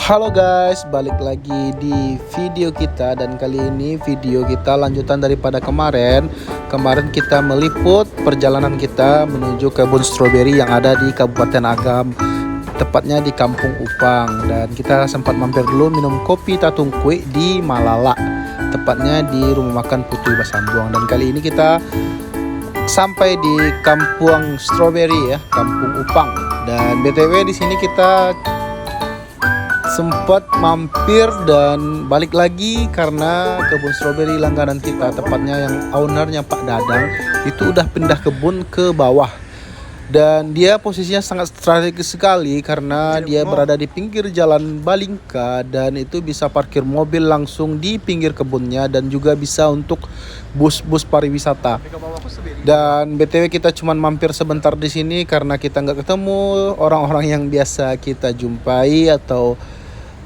Halo guys, balik lagi di video kita. Dan kali ini video kita lanjutan daripada kemarin. Kemarin kita meliput perjalanan kita menuju kebun stroberi yang ada di Kabupaten Agam, tepatnya di Kampung Upang. Dan kita sempat mampir dulu minum kopi tatungkui di Malala, tepatnya di rumah makan Putu Basambuang. Dan kali ini kita sampai di Kampung Stroberi ya, Kampung Upang. Dan BTW di sini kita sempat mampir dan balik lagi karena kebun stroberi langganan kita, tepatnya yang ownernya Pak Dadang itu udah pindah kebun ke bawah. Dan dia posisinya sangat strategis sekali karena dia berada di pinggir jalan Balingka dan itu bisa parkir mobil langsung di pinggir kebunnya dan juga bisa untuk bus-bus pariwisata. Dan BTW kita cuman mampir sebentar di sini karena kita nggak ketemu orang-orang yang biasa kita jumpai atau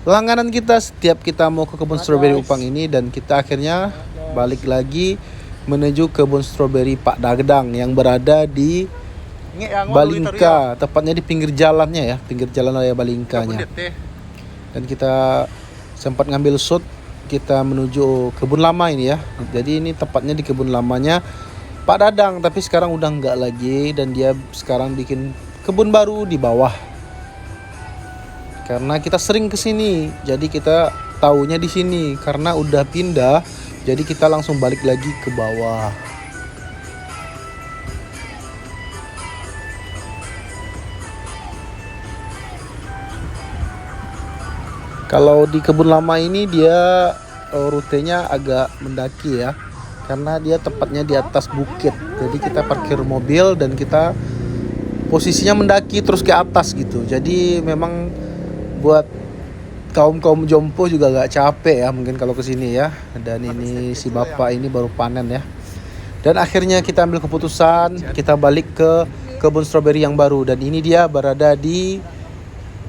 langganan kita setiap kita mau ke kebun stroberi Upang ini. Dan kita akhirnya balik lagi menuju kebun stroberi Pak Dadang yang berada di Balingka, tepatnya di pinggir jalannya ya, pinggir jalan raya Balingkanya. Dan kita sempat ngambil shot kita menuju kebun lama ini ya. Jadi ini tepatnya di kebun lamanya Pak Dadang, tapi sekarang udah enggak lagi dan dia sekarang bikin kebun baru di bawah. Karena kita sering kesini, jadi kita taunya di sini. Karena udah pindah, jadi kita langsung balik lagi ke bawah. Kalau di kebun lama ini dia rutenya agak mendaki ya, karena dia tepatnya di atas bukit. Jadi kita parkir mobil dan kita posisinya mendaki terus ke atas gitu. Jadi memang buat kaum jompo juga gak capek ya mungkin kalau kesini ya. Dan ini si bapak ini baru panen ya. Dan akhirnya kita ambil keputusan kita balik ke kebun stroberi yang baru. Dan ini dia berada di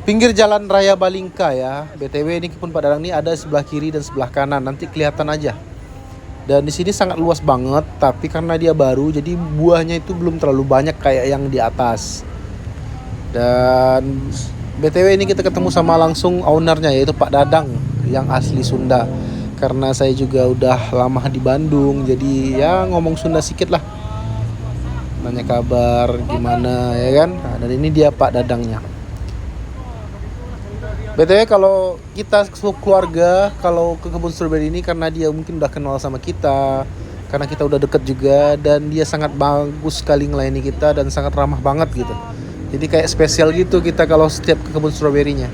pinggir jalan raya Balingka ya. BTW ini kebun Pak Dadang ini ada sebelah kiri dan sebelah kanan, nanti kelihatan aja. Dan di sini sangat luas banget, tapi karena dia baru jadi buahnya itu belum terlalu banyak kayak yang di atas. Dan BTW ini kita ketemu sama langsung ownernya yaitu Pak Dadang yang asli Sunda. Karena saya juga udah lama di Bandung, jadi ya ngomong Sunda sedikit lah. Nanya kabar gimana ya kan. Nah, dan ini dia Pak Dadangnya. BTW kalau kita keluarga kalau ke kebun stroberi ini karena dia mungkin udah kenal sama kita, karena kita udah deket juga, dan dia sangat bagus sekali ngelayani kita dan sangat ramah banget gitu. Jadi kayak spesial gitu kita kalau setiap ke kebun stroberinya.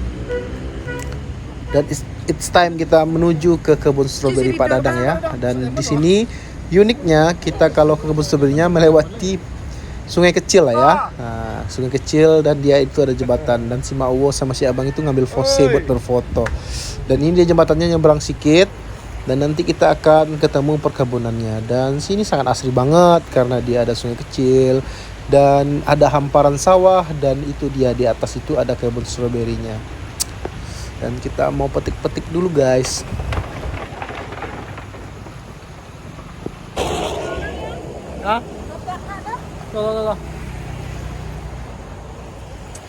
Dan it's time kita menuju ke kebun stroberi Pak Dadang ya. Dan di sini uniknya kita kalau ke kebun stroberinya melewati sungai kecil lah ya. Nah, sungai kecil dan dia itu ada jembatan. Dan si Mauwo sama si abang itu ngambil pose buat berfoto. Dan ini dia jembatannya nyebrang sedikit. Dan nanti kita akan ketemu perkebunannya. Dan sini sangat asri banget karena dia ada sungai kecil dan ada hamparan sawah, dan itu dia di atas itu ada kebun stroberinya. Dan kita mau petik-petik dulu guys. Hah? Tuh.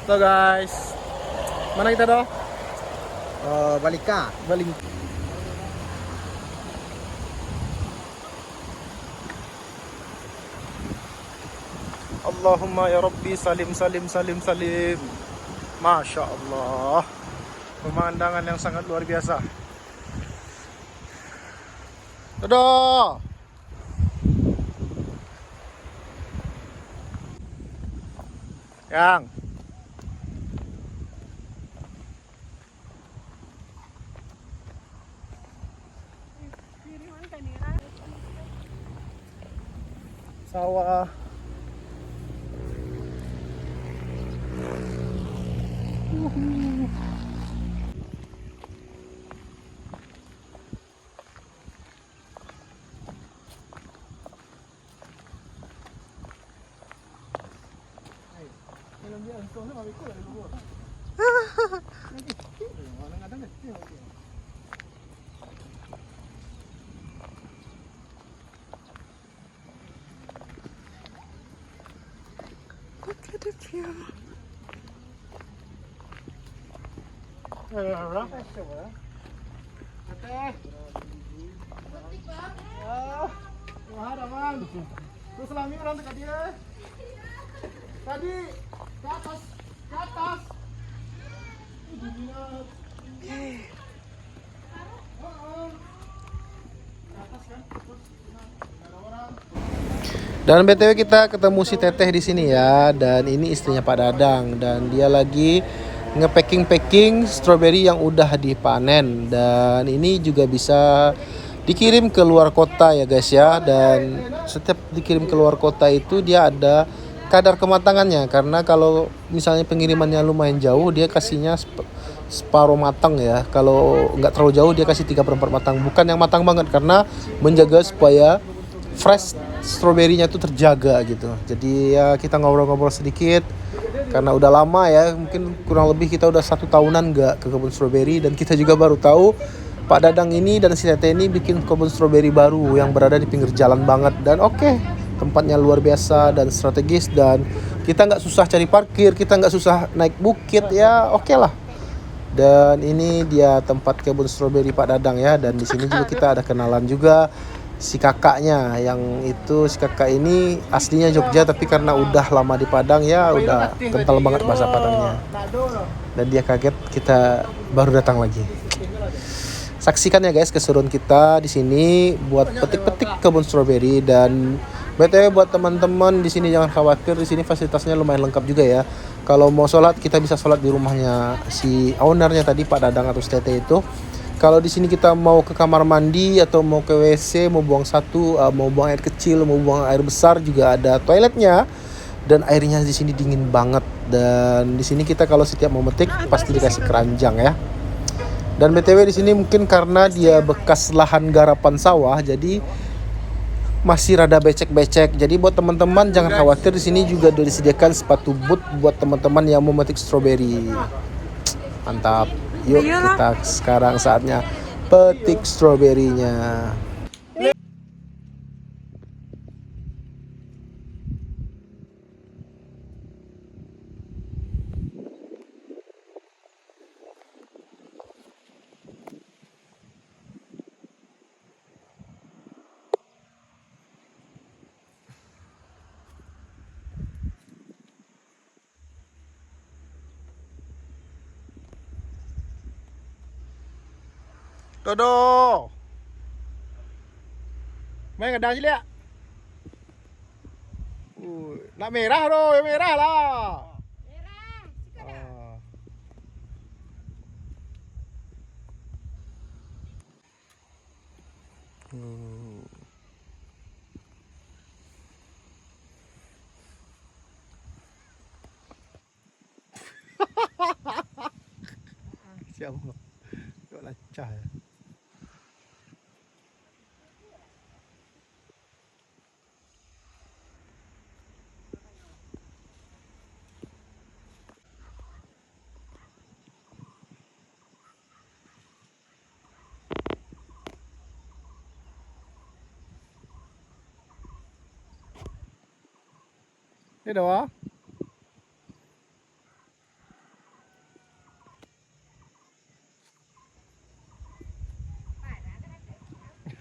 Tuh guys. Mana kita doh? Balingka. Allahumma ya Rabbi salim. Masya Allah, pemandangan yang sangat luar biasa. Dadah. Yang sawah. Look at the view. Teh. Ah, ada man. Terus selami orang dekat dia. Tadi ke atas, ke atas. Dan BTW kita ketemu si Teteh di sini ya, dan ini istrinya Pak Dadang, dan dia lagi nge-packing stroberi yang udah dipanen, dan ini juga bisa dikirim ke luar kota ya guys ya. Dan setiap dikirim ke luar kota itu dia ada kadar kematangannya, karena kalau misalnya pengirimannya lumayan jauh dia kasihnya separuh matang ya. Kalau nggak terlalu jauh dia kasih 3/4 matang, bukan yang matang banget, karena menjaga supaya fresh stroberinya tuh terjaga gitu. Jadi ya kita ngobrol-ngobrol sedikit karena udah lama ya, mungkin kurang lebih kita udah 1 tahunan nggak ke kebun stroberi, dan kita juga baru tahu Pak Dadang ini dan si Tete ini bikin kebun stroberi baru yang berada di pinggir jalan banget. Dan oke, tempatnya luar biasa dan strategis, dan kita nggak susah cari parkir, kita nggak susah naik bukit ya, oke lah. Dan ini dia tempat kebun stroberi Pak Dadang ya, dan di sini juga kita ada kenalan juga si kakaknya, yang itu si kakak ini aslinya Jogja tapi karena udah lama di Padang ya udah kental banget bahasa Padangnya, dan dia kaget kita baru datang lagi. Saksikan ya guys keseruan kita di sini buat petik-petik kebun stroberi. Dan BTW buat teman-teman di sini jangan khawatir, di sini fasilitasnya lumayan lengkap juga ya. Kalau mau sholat kita bisa sholat di rumahnya si ownernya tadi Pak Dadang atau Tete itu. Kalau di sini kita mau ke kamar mandi atau mau ke WC, mau buang satu, mau buang air kecil, mau buang air besar juga ada toiletnya. Dan airnya di sini dingin banget. Dan di sini kita kalau setiap mau metik pasti dikasih keranjang ya. Dan BTW di sini mungkin karena dia bekas lahan garapan sawah, jadi masih rada becek-becek. Jadi buat teman-teman jangan khawatir, di sini juga udah disediakan sepatu boot buat teman-teman yang mau metik stroberi. Mantap. Yuk kita sekarang saatnya petik stroberinya. Dodo. Main ngedang je lihat. Nak merah doh, yang merah lah. Merah, suka dah. Siapa? Kau lancah ya. Ini doa.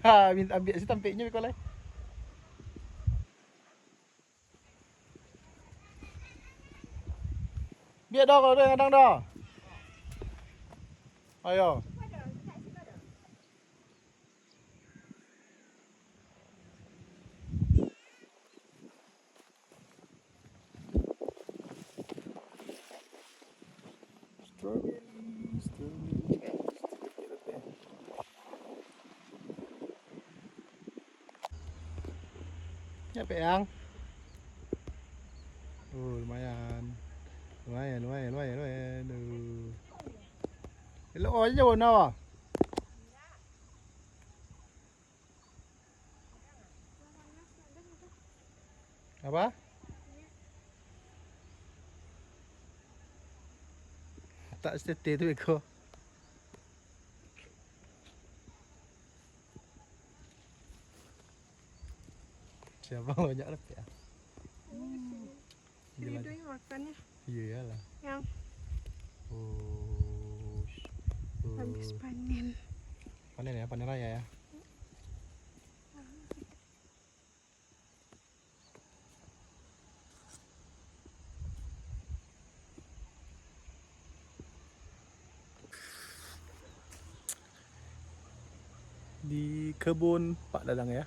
Ha, minta ambil si tampiknya kau lah. Biar dah kau dah kadang dah. Ayo. Ya Peang. Lumayan. Lumayan. Elok aja warna apa? Apa? Tak setir tu Eko. Siapa banyak lah ya. Ini makannya. Iyalah. Yang. Oh. panen. Panen ya, panen raya ya. Di kebun Pak Dadang ya.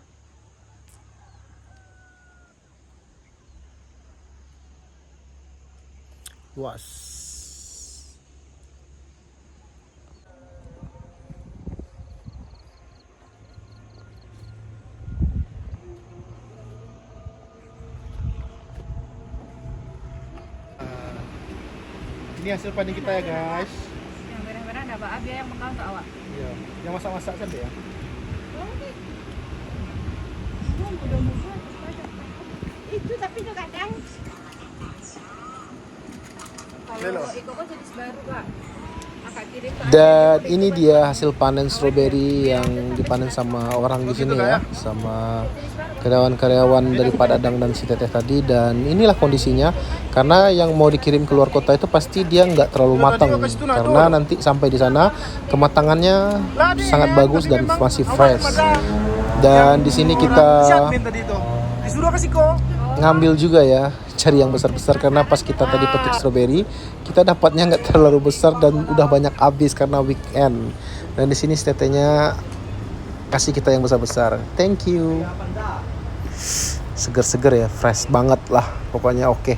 Luas. Ini hasil panen kita ya guys. Yang merah-merah ada Pak Abia yang makan untuk awak. Iya, yang masak-masak sampai ya. Itu tapi juga kadang. Kalau itu kan jenis baru Pak. Akak kirim ke Dan ini dia hasil panen stroberi yang dipanen sama orang di sini ya, sama karyawan-karyawan dari Pak Dadang dan si Teteh tadi. Dan inilah kondisinya, karena yang mau dikirim keluar kota itu pasti dia nggak terlalu matang, karena nanti sampai di sana kematangannya sangat bagus dan masih fresh. Dan di sini kita ngambil juga ya, cari yang besar-besar, karena pas kita tadi petik stroberi kita dapatnya nggak terlalu besar dan udah banyak habis karena weekend. Dan di sini tetehnya kasih kita yang besar-besar. Thank you. Seger-seger ya, fresh banget lah pokoknya. Oke.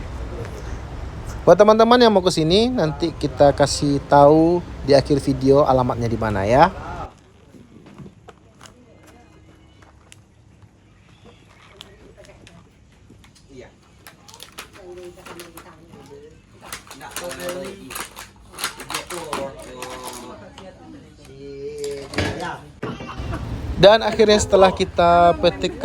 Buat teman-teman yang mau ke sini, nanti kita kasih tahu di akhir video alamatnya di mana ya. Dan akhirnya setelah kita petik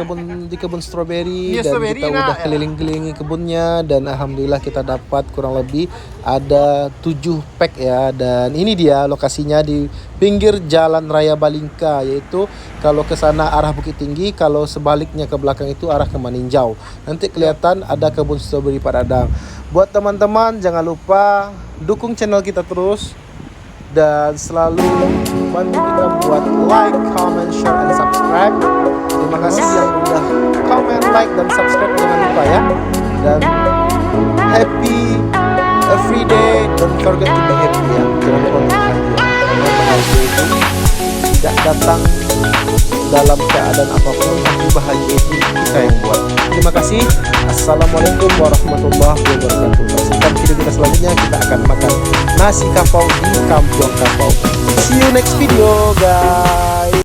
di kebun stroberi dan kita udah keliling-kelilingi kebunnya, dan alhamdulillah kita dapat kurang lebih ada 7 pack ya. Dan ini dia lokasinya di pinggir Jalan Raya Balingka, yaitu kalau ke sana arah Bukit Tinggi, kalau sebaliknya ke belakang itu arah ke Maninjau. Nanti kelihatan ada kebun stroberi Pak Dadang. Buat teman-teman jangan lupa dukung channel kita terus dan selalu bantu kita buat like, comment, share, and subscribe. Terima kasih yang udah comment, like, dan subscribe, jangan lupa ya. Dan happy everyday, don't forget to be happy ya. Jangan lupa untuk bahagia, karena bahagia itu tidak datang dalam keadaan apapun, tapi bahagia itu kita yang buat. Terima kasih. Assalamualaikum warahmatullahi wabarakatuh. Saksikan video kita selanjutnya, kita akan makan nasi kapau di Kampung Kapau. See you next video guys.